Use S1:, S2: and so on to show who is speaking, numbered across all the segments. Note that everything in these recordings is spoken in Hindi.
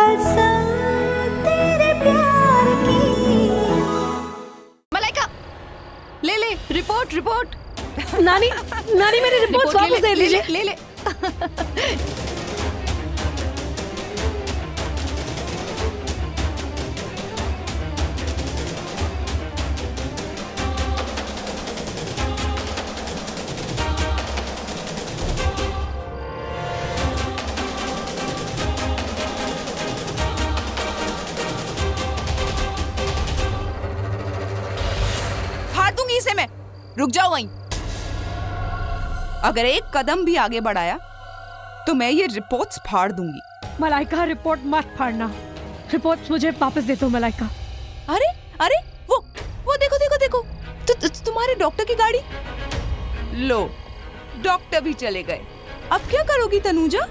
S1: कसम तेरे प्यार की।
S2: मलाइका, ले ले रिपोर्ट रिपोर्ट।
S3: नानी नानी मेरी रिपोर्ट वापस दे दीजिए।
S2: ले ले। फाड़ दूंगी इसे मैं। रुक जाओ वहीं। अगर एक कदम भी आगे बढ़ाया तो मैं ये रिपोर्ट्स फाड़ दूंगी।
S3: मलाइका रिपोर्ट मत फाड़ना, रिपोर्ट्स मुझे वापस दे दो मलाइका।
S2: अरे अरे वो देखो देखो देखो, तुम्हारे डॉक्टर की गाड़ी। लो, डॉक्टर भी चले गए। अब क्या करोगी तनुजा?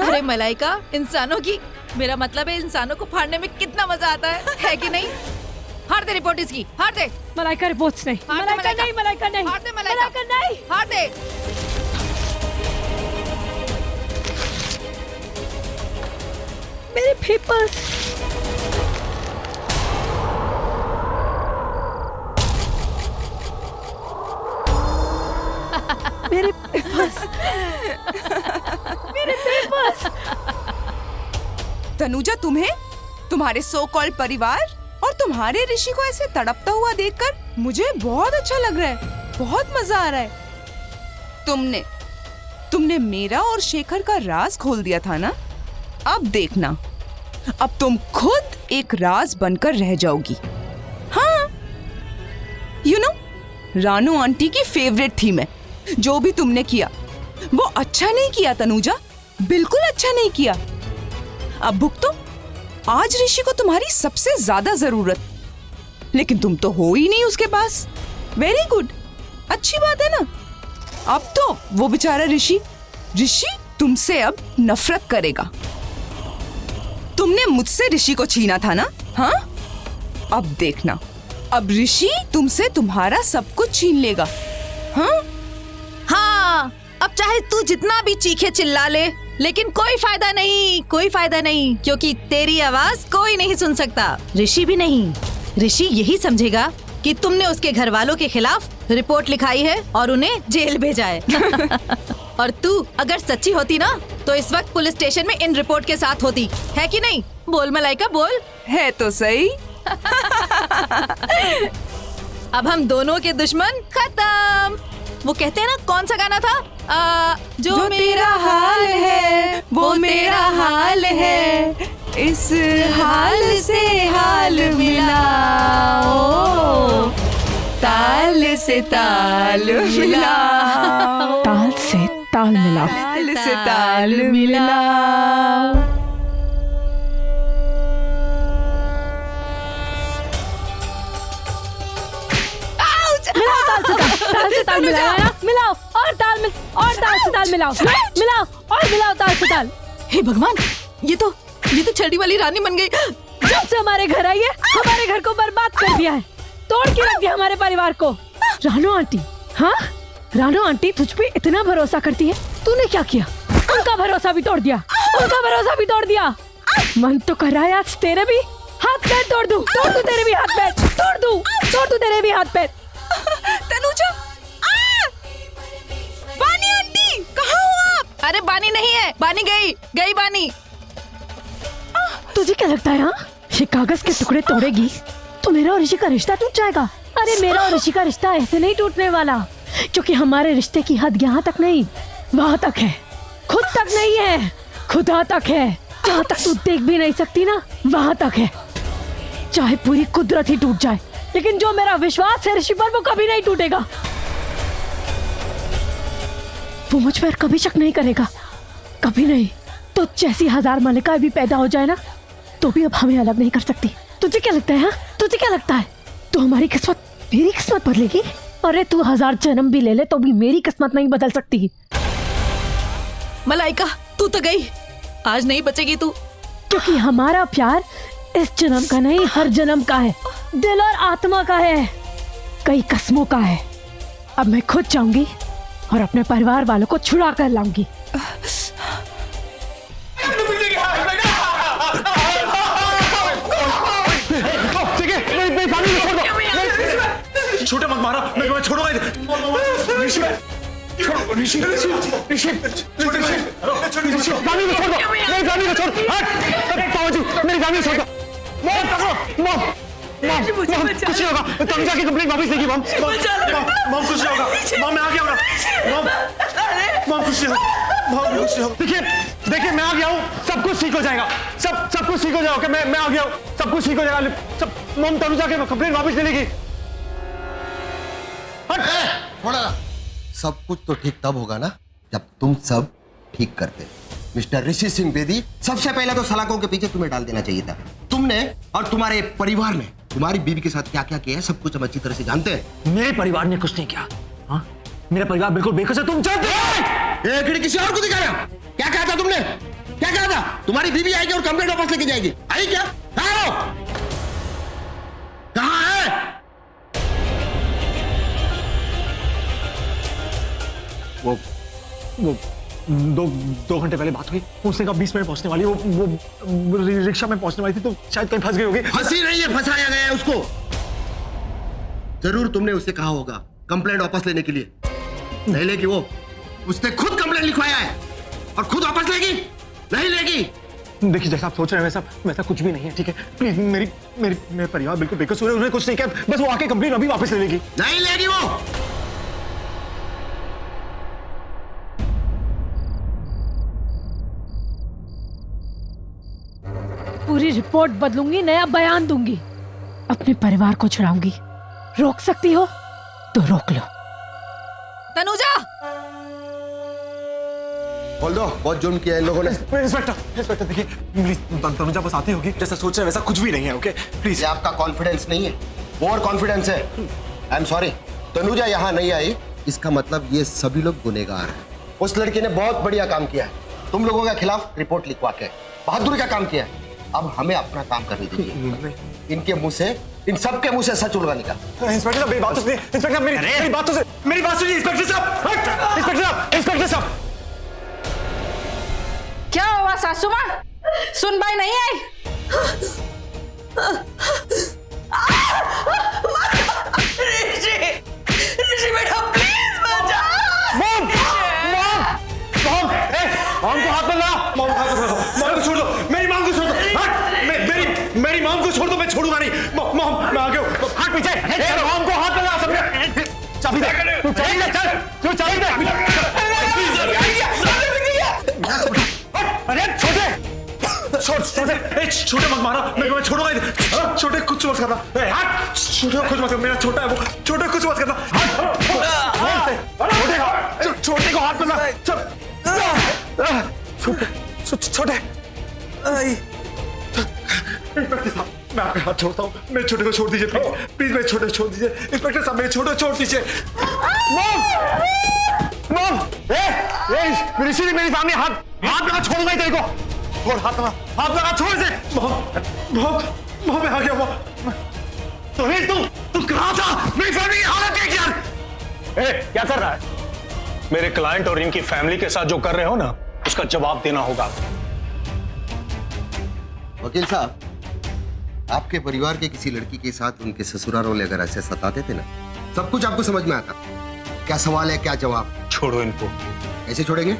S4: अरे मलाइका, इंसानों की, मेरा मतलब है इंसानों को फाड़ने में कितना मजा आता है कि नहीं? हार दे रिपोर्ट इसकी, हार दे।
S3: मलाइका रिपोर्ट्स नहीं,
S4: हार दे
S3: मलाइका नहीं, मलाइका नहीं,
S4: हार दे मलाइका,
S3: मलाइका नहीं।
S4: हार दे।
S3: मेरे पेपर्स। मेरे पेपर्स, मेरे पेपर्स।
S2: तनुजा, तुम्हें, तुम्हारे सो कॉल्ड परिवार और तुम्हारे ऋषि को ऐसे तड़पता हुआ देखकर मुझे बहुत अच्छा लग रहा है, बहुत मजा आ रहा है। तुमने मेरा और शेखर का राज खोल दिया था ना? अब देखना, अब तुम खुद एक राज बनकर रह जाओगी। हाँ, रानू आंटी की फेवरेट थी मैं। जो भी तुमने किया वो अच्छा नहीं किया तनुजा, बिल्कुल अच्छा नहीं किया। अब भुगतो। आज ऋषि को तुम्हारी सबसे ज्यादा जरूरत, लेकिन तुम तो हो ही नहीं उसके पास। वेरी गुड, अच्छी बात है ना। अब तो वो बेचारा ऋषि तुमसे अब नफरत करेगा। तुमने मुझसे ऋषि को छीना था ना? हाँ, अब देखना, अब ऋषि तुमसे तुम्हारा सब कुछ छीन लेगा। हाँ
S4: हाँ, अब चाहे तू जितना भी चीखे चिल्ला ले, लेकिन कोई फायदा नहीं, कोई फायदा नहीं, क्योंकि तेरी आवाज कोई नहीं सुन सकता। ऋषि भी नहीं। ऋषि यही समझेगा कि तुमने उसके घर वालों के खिलाफ रिपोर्ट लिखाई है और उन्हें जेल भेजा है। और तू अगर सच्ची होती ना, तो इस वक्त पुलिस स्टेशन में इन रिपोर्ट के साथ होती, है कि नहीं? बोल मलाइका, बोल।
S2: है तो सही।
S4: अब हम दोनों के दुश्मन खत्म। वो कहते हैं ना, कौन सा गाना था? जो मेरा हाल है वो मेरा हाल है,
S2: इस हाल से हाल मिलाओ, ताल से ताल मिलाओ,
S3: ताल से ताल मिलाओ,
S2: ताल से ताल मिलाओ।
S3: ताल से ताल मिलाओ, मिलाओ और ताल से ताल मिलाओ, मिलाओ और मिलाओ ताल से ताल।
S4: हे भगवान, ये तो छड़ी वाली रानी बन गई।
S3: जब से हमारे घर आई है, हमारे घर को बर्बाद कर दिया है, तोड़ के रख दिया हमारे परिवार को। रानू आंटी, हाँ रानू आंटी तुझ पे इतना भरोसा करती है, तूने क्या किया? उनका भरोसा भी तोड़ दिया, उनका भरोसा भी तोड़ दिया। मन तो कर रहा है आज तेरे भी हाथ पैर तोड़ दूं, तेरे भी हाथ पैर तोड़ दूं तेरे भी हाथ पैर।
S2: तनुजा, बानी आंटी, कहाँ हो आप?
S4: अरे बानी नहीं है, बानी गई बानी।
S3: तुझे क्या लगता है, हाँ ये कागज के टुकड़े तोड़ेगी तो मेरा और ऋषि का रिश्ता टूट जाएगा? अरे मेरा और ऋषि का रिश्ता ऐसे नहीं टूटने वाला, क्योंकि हमारे रिश्ते की हद यहाँ तक नहीं, वहाँ तक है, खुद तक नहीं है, खुदा तक है। जहाँ तक तू देख भी नहीं सकती ना, वहाँ तक है। चाहे पूरी कुदरत ही टूट जाए, लेकिन जो मेरा विश्वास है ऋषि पर, वो कभी नहीं टूटेगा। वो मुझ पर कभी शक नहीं करेगा, कभी नहीं। तो जैसी 1000 मलिकाएं भी पैदा हो जाए ना, तो भी अब हमें अलग नहीं कर सकती। तुझे क्या लगता है, हाँ तुझे क्या लगता है, तो हमारी किस्मत, मेरी किस्मत बदलेगी? अरे तू 1000 जन्म भी ले ले तो भी मेरी किस्मत नहीं बदल सकती।
S4: मलाइका, तू तो गई, आज नहीं बचेगी तू।
S3: क्योंकि हमारा प्यार इस जन्म का नहीं, हर जन्म का है, दिल और आत्मा का है, कई कस्मों का है। अब मैं खुद जाऊंगी और अपने परिवार वालों को छुड़ा कर लाऊंगी।
S5: छोटे मत मारो, मैं छोड़ूंगा ऋषि, छोड़ो ऋषि, ऋषि, ऋषि, गामी को छोड़ दो, मेरी गामी को छोड़, हट, पापा जी, मेरी गामी को छोड़ दो, मॉम पकड़ो, मॉम, मॉम, कुछ नहीं होगा, तनुजा की कंप्लेंट वापस लेगी मॉम, मॉम कुछ नहीं होगा, मॉम मैं आ गया हूँ, मॉम कुछ नहीं होगा, मॉम कुछ नहीं होगा, देखिए मैं आ गया हूँ, सब कुछ ठीक हो जाएगा, सब कुछ ठीक हो जाएगा, मैं आ गया हूँ, सब कुछ ठीक हो जाएगा, सब मॉम तनुजा की कंप्लेंट वापस ले लेगी।
S6: थोड़ा सब कुछ तो ठीक तब होगा ना जब तुम सब ठीक करते। मिस्टर ऋषि सिंह बेदी, सबसे पहले तो सलाखों के पीछे तुम्हें डाल देना चाहिए था। तुमने और तुम्हारे परिवार ने तुम्हारी बीवी के साथ क्या क्या किया है सब कुछ हम अच्छी तरह से जानते हैं।
S5: मेरे परिवार ने कुछ नहीं किया, हाँ? मेरा परिवार बिल्कुल बेकस है, तुम जानते हो।
S6: एक किसी और को दिखा रहा, क्या कहा था तुमने, क्या कहा था? तुम्हारी बीवी आएगी और कंप्लेंट वापस लेके जाएगी, आई क्या? कहाँ है?
S5: वो दो घंटे पहले बात हुई, उसने कहा 20 मिनट पहुंचने वाली, वो रिक्शा में पहुंचने वाली थी, तो शायद कहीं फंस गई होगी।
S6: फंसी नहीं है, फंसाया गया है उसको। जरूर तुमने उससे कहा होगा कंप्लेंट वापस लेने के लिए, नहीं लेगी वो, उसने खुद कंप्लेंट लिखवाया है और खुद वापस लेगी, नहीं लेगी।
S5: देखिए जैसा आप सोच रहे हैं वैसा कुछ भी नहीं है, ठीक है? प्लीज मेरे परिवार बिल्कुल बेकसूर है, उन्होंने कुछ नहीं किया, बस वो आके कंप्लेंट अभी वापस ले लेगी।
S6: नहीं लेगी वो।
S3: पूरी रिपोर्ट बदलूंगी, नया बयान दूंगी, अपने परिवार को छुड़ाऊंगी। रोक सकती हो तो रोक लो।
S4: तनुजा,
S6: बोल दो बहुत जुर्म किया इन लोगों ने।
S5: इंस्पेक्टर देखिए प्लीज, तनुजा बस आती होगी, जैसा सोच रहे हैं वैसा कुछ भी नहीं है, ओके प्लीज।
S6: ये आपका कॉन्फिडेंस नहीं है, ओवर कॉन्फिडेंस है। आई एम सॉरी, तनुजा यहाँ नहीं आई, इसका मतलब ये सभी लोग गुनहगार हैं। उस लड़की ने बहुत बढ़िया काम किया है, तुम लोगों के खिलाफ रिपोर्ट लिखवा के बहादुरी का काम किया है। अब हमें अपना काम करने दीजिए। इनके मुंह से, इन सबके मुंह से सच उड़वाने का।
S5: इंस्पेक्टर साहब मेरी बात तो सुनिए, इंस्पेक्टर मेरी बात तो सुनिए, मेरी बात सुनिए इंस्पेक्टर साहब, इंस्पेक्टर साहब।
S7: क्या हुआ सासू माँ, सुनवाई नहीं आई? ऋषि बेटा प्लीज बचा।
S5: मॉम को हाथ में ला, मॉम को छोड़ दो, मेरी मां को छोड़ दो, मेरी मां को छोड़ दो, मैं छोड़ूंगा नहीं। मॉम मैं आ गया हूं, हाथ पीछे, मॉम को हाथ में ला, सब चाबी दे, तू चाबी दे, चल तू चाबी दे। अरे छोटे मत मारो, मैं छोड़ूंगा नहीं, छोटे कुछ मत करना, छोटे कुछ मत करना, मेरा छोटा है वो, छोटे कुछ मत करना, छोटे को हाथ में ला, छोटे इंस्पेक्टर साहब मैं आपका हाथ छोड़ता हूँ, मेरे छोटे को छोड़ दीजिए प्लीज, मेरे छोटे को छोड़ दीजिए इंस्पेक्टर साहब, मेरे छोटे को छोड़ दीजिए। मॉम ऋषि ने मेरे सामने हाथ लगा, छोड़ूंगा ही तेरे को, छोड़ हाथ लगा, छोड़ से। मॉम मैं आ गया, मॉम तू कहाँ था? मेरी फैमिली की हालत देख यार।
S8: क्या कर रहा है? मेरे क्लाइंट और इनकी फैमिली के साथ जो कर रहे हो ना, उसका जवाब देना होगा।
S6: वकील साहब, आपके परिवार के किसी लड़की के साथ उनके ससुराल वाले अगर ऐसे सताते थे ना, सब कुछ आपको समझ में आता। क्या सवाल है, क्या जवाब?
S8: छोड़ो इनको।
S6: कैसे छोड़ेंगे?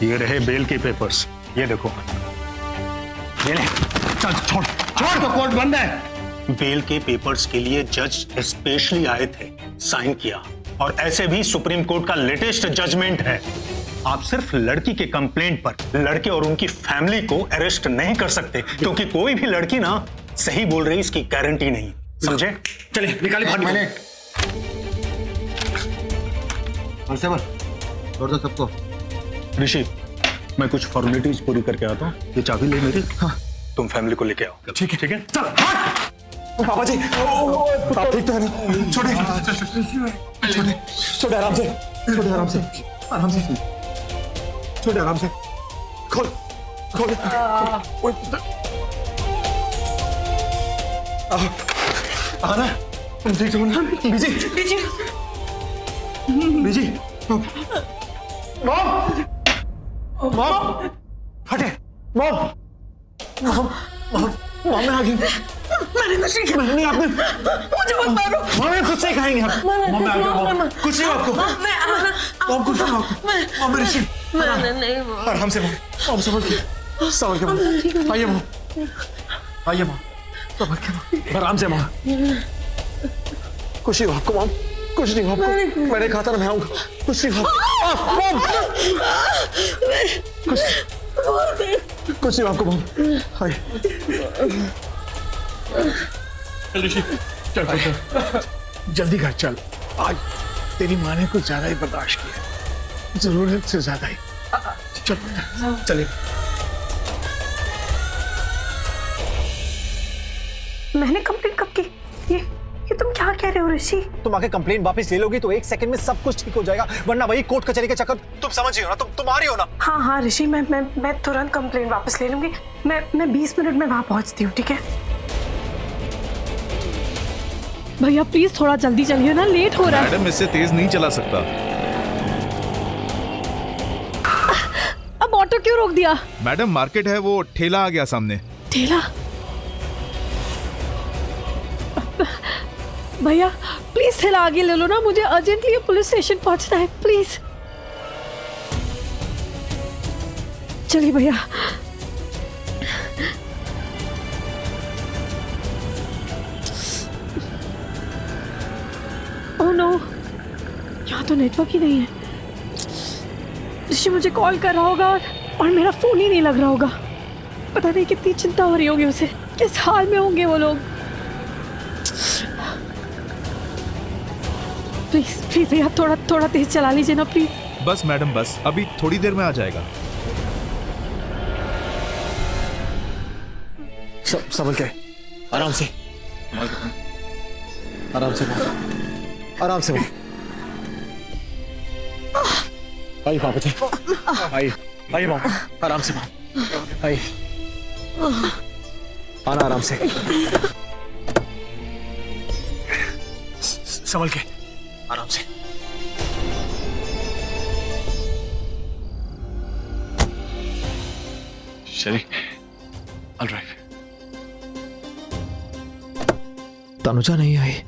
S8: ये रहे बेल के पेपर्स, ये देखो, ये ले, चल छोड़
S6: तो कोर्ट बंद है।
S8: बेल के पेपर्स के लिए जज स्पेशली आए थे, साइन किया, और ऐसे भी सुप्रीम कोर्ट का लेटेस्ट जजमेंट है। आप सिर्फ लड़की के कंप्लेंट पर लड़के और उनकी फैमिली को अरेस्ट नहीं कर सकते, क्योंकि कोई भी लड़की ना सही बोल रही इसकी गारंटी नहीं, समझे?
S5: चलिए निकालिए बाहर।
S6: कांस्टेबल छोड़ दो सबको।
S8: ऋषि मैं कुछ फॉर्मेलिटीज पूरी करके आता हूँ, ये चाबी ले मेरी। हाँ तुम फैमिली को लेके आओ।
S5: ठीक है चल। बाबा जी आप ठीक तो है ना? छोटे आराम से, छोटे आराम से, छोटे आराम से, खोल आना, तुम ठीक हो ना? बीजी मॉम हटे, मॉम मॉम मैं आ गई।
S7: मैंने कुछ नहीं किया।
S5: नहीं आपने
S7: मुझे मत मारो।
S5: मॉम मैं खुद से खाएंगे आप। मॉम मैं आ गया मॉम। कुछ नहीं आपको। मॉम कुछ नहीं आपको। मॉम ऋषि
S7: मैंने नहीं मारा।
S5: आराम से मॉम। मॉम संभल के मॉम। आइए मॉम। आइए मॉम। संभल के मॉम। आराम से मॉम। कुछ नहीं आपको मॉम। कुछ नहीं आपको। मैंने कहा था ना मैं आऊंगा। कुछ नहीं आपको। मॉम कुछ नहीं आपको मॉम। आइए ऋषि चल चल चल जल्दी घर चल। आज तेरी माँ ने कुछ ज्यादा ही बर्दाश्त किया, जरूरत से ज्यादा ही। चल चले।
S9: मैंने कंप्लेंट कब की? ये तुम क्या कह रहे हो ऋषि?
S5: तुम आके कंप्लेंट वापस ले लोगी तो 1 सेकंड में सब कुछ ठीक हो जाएगा, वरना वही कोर्ट कचहरी के चक्कर तुम समझ रही हो ना। तुम आ रही हो ना?
S9: हाँ ऋषि, मैं तुरंत कंप्लेंट वापस ले लूंगी। मैं 20 मिनट में वहां पहुंचती हूँ, ठीक है?
S3: भैया प्लीज थोड़ा जल्दी चलिए ना, लेट हो रहा है।
S10: मैडम इससे तेज नहीं चला सकता।
S3: अब ऑटो क्यों रोक दिया?
S10: मैडम मार्केट है, वो ठेला आ गया सामने।
S3: ठेला? भैया प्लीज ठेला आगे ले लो ना, मुझे अर्जेंटली पुलिस स्टेशन पहुंचना है, प्लीज। चलिए भैया। ओह नो, यहाँ तो नेटवर्क ही नहीं है। ऋषि मुझे कॉल कर रहा होगा और मेरा फोन ही नहीं लग रहा होगा। पता नहीं कितनी चिंता हो रही होगी उसे, किस हाल में होंगे वो लोग। प्लीज प्लीज भैया थोड़ा तेज चला लीजिए ना प्लीज।
S10: बस मैडम बस, अभी थोड़ी देर में आ जाएगा।
S5: संभल के, आराम से, आराम से आराम से। आइए पापा जी, आइए मॉम, आराम से मॉम, आइए, आना आराम से, संभल के, आराम से। शरी, ऑलराइट। तनुजा नहीं आई।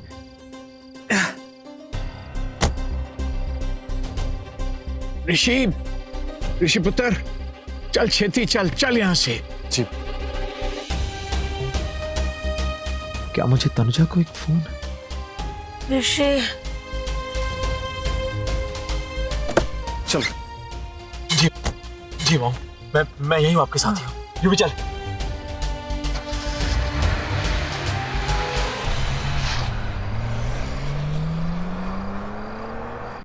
S11: ऋषि पुत्र, चल छेती चल यहाँ से।
S5: जी। क्या मुझे तनुजा को एक फोन?
S9: ऋषि
S5: चल। जी मॉम, मैं यहीं हूँ आपके साथ ही हूँ। यू भी चल।